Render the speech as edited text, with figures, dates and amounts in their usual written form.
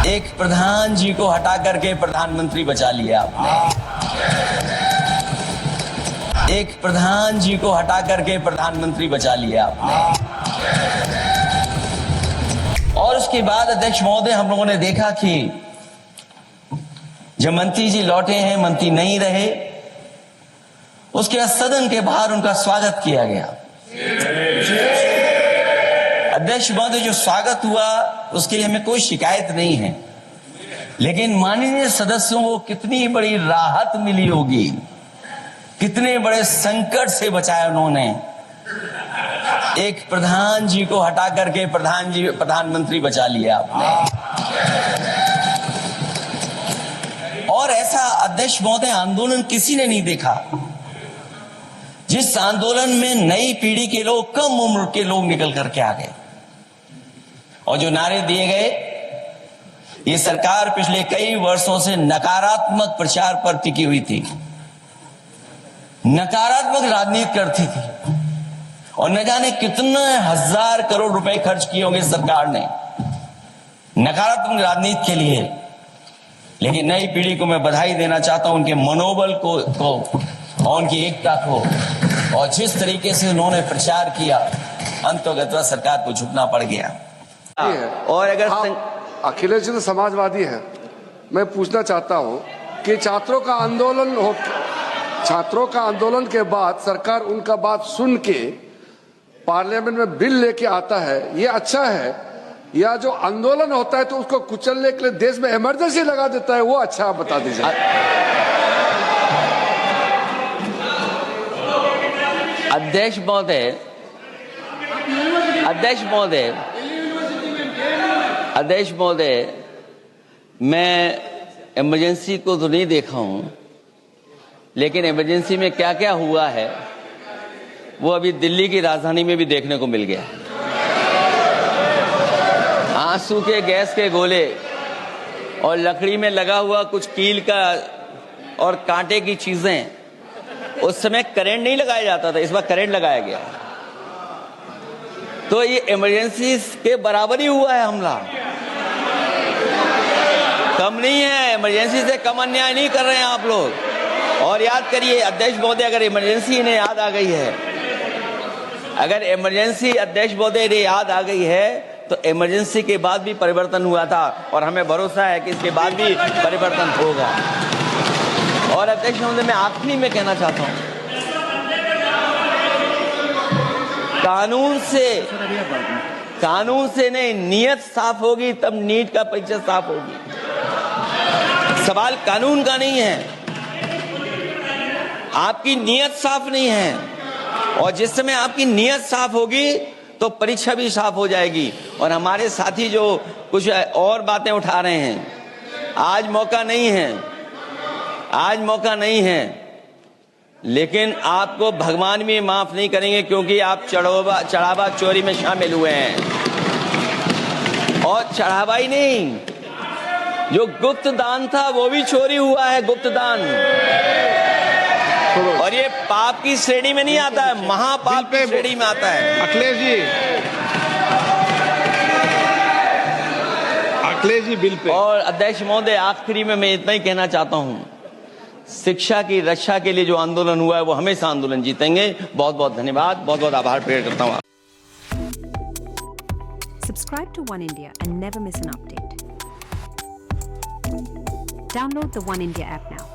एक प्रधान जी को हटा करके प्रधानमंत्री बचा लिया आपने। एक प्रधान जी को हटा करके प्रधानमंत्री बचा लिया आपने। और उसके बाद अध्यक्ष महोदय हम लोगों ने देखा कि जब मंत्री जी लौटे हैं, मंत्री नहीं रहे, उसके बाद सदन के बाहर उनका स्वागत किया गया। अध्यक्ष महोदय, जो स्वागत हुआ उसके लिए हमें कोई शिकायत नहीं है, लेकिन माननीय सदस्यों को कितनी बड़ी राहत मिली होगी, कितने बड़े संकट से बचाया उन्होंने। एक प्रधान जी को हटा करके प्रधानमंत्री बचा लिया आपने। और ऐसा अध्यक्ष महोदय आंदोलन किसी ने नहीं देखा, जिस आंदोलन में नई पीढ़ी के लोग, कम उम्र के लोग निकल करके आ गए और जो नारे दिए गए। ये सरकार पिछले कई वर्षों से नकारात्मक प्रचार पर टिकी हुई थी, नकारात्मक राजनीति करती थी और न जाने कितने हजार करोड़ रुपए खर्च किए होंगे सरकार ने नकारात्मक राजनीति के लिए। लेकिन नई पीढ़ी को मैं बधाई देना चाहता हूं, उनके मनोबल को और उनकी एकता को, और जिस तरीके से उन्होंने प्रचार किया, अंततः सरकार को झुकना पड़ गया। और अगर अखिलेश जी तो समाजवादी है, मैं पूछना चाहता हूं कि छात्रों का आंदोलन के बाद सरकार उनका बात सुन के पार्लियामेंट में बिल लेके आता है, ये अच्छा है, या जो आंदोलन होता है तो उसको कुचलने के लिए देश में इमरजेंसी लगा देता है, वो अच्छा, आप बता दीजिए। अध्यक्ष महोदय, मैं इमरजेंसी को तो नहीं देखा हूं, लेकिन इमरजेंसी में क्या क्या हुआ है वो अभी दिल्ली की राजधानी में भी देखने को मिल गया। आंसू के गैस के गोले और लकड़ी में लगा हुआ कुछ कील का और कांटे की चीजें, उस समय करंट नहीं लगाया जाता था, इस बार करंट लगाया गया। तो ये इमरजेंसी के बराबर ही हुआ है हमला, कम नहीं है। इमरजेंसी से कम अन्याय नहीं कर रहे हैं आप लोग। और याद करिए अध्यक्ष महोदय, अगर इमरजेंसी इन्हें याद आ गई है, अगर इमरजेंसी अध्यक्ष महोदय ने याद आ गई है, तो इमरजेंसी के बाद भी परिवर्तन हुआ था और हमें भरोसा है कि इसके बाद भी परिवर्तन होगा। और अध्यक्ष महोदय, मैं आखिरी में कहना चाहता हूं, कानून से नहीं, नियत साफ होगी तब नीट का परीक्षा साफ होगी। सवाल कानून का नहीं है, आपकी नियत साफ नहीं है, और जिस समय आपकी नियत साफ होगी तो परीक्षा भी साफ हो जाएगी। और हमारे साथी जो कुछ और बातें उठा रहे हैं, आज मौका नहीं है, लेकिन आपको भगवान भी माफ नहीं करेंगे, क्योंकि आप चढ़ावा चोरी में शामिल हुए हैं। और चढ़ावा ही नहीं, जो गुप्त दान था वो भी चोरी हुआ है, गुप्त दान। और ये पाप की श्रेणी में नहीं आता है, महापाप की श्रेणी में आता है। Akhilesh ji bill pay. और अध्यक्ष महोदय, आखिरी में मैं इतना ही कहना चाहता हूं, शिक्षा की रक्षा के लिए जो आंदोलन हुआ है वो हमेशा आंदोलन जीतेंगे। बहुत बहुत धन्यवाद, बहुत बहुत आभार प्रकट करता हूं। Subscribe to One India and never miss an update. Download the One India app now.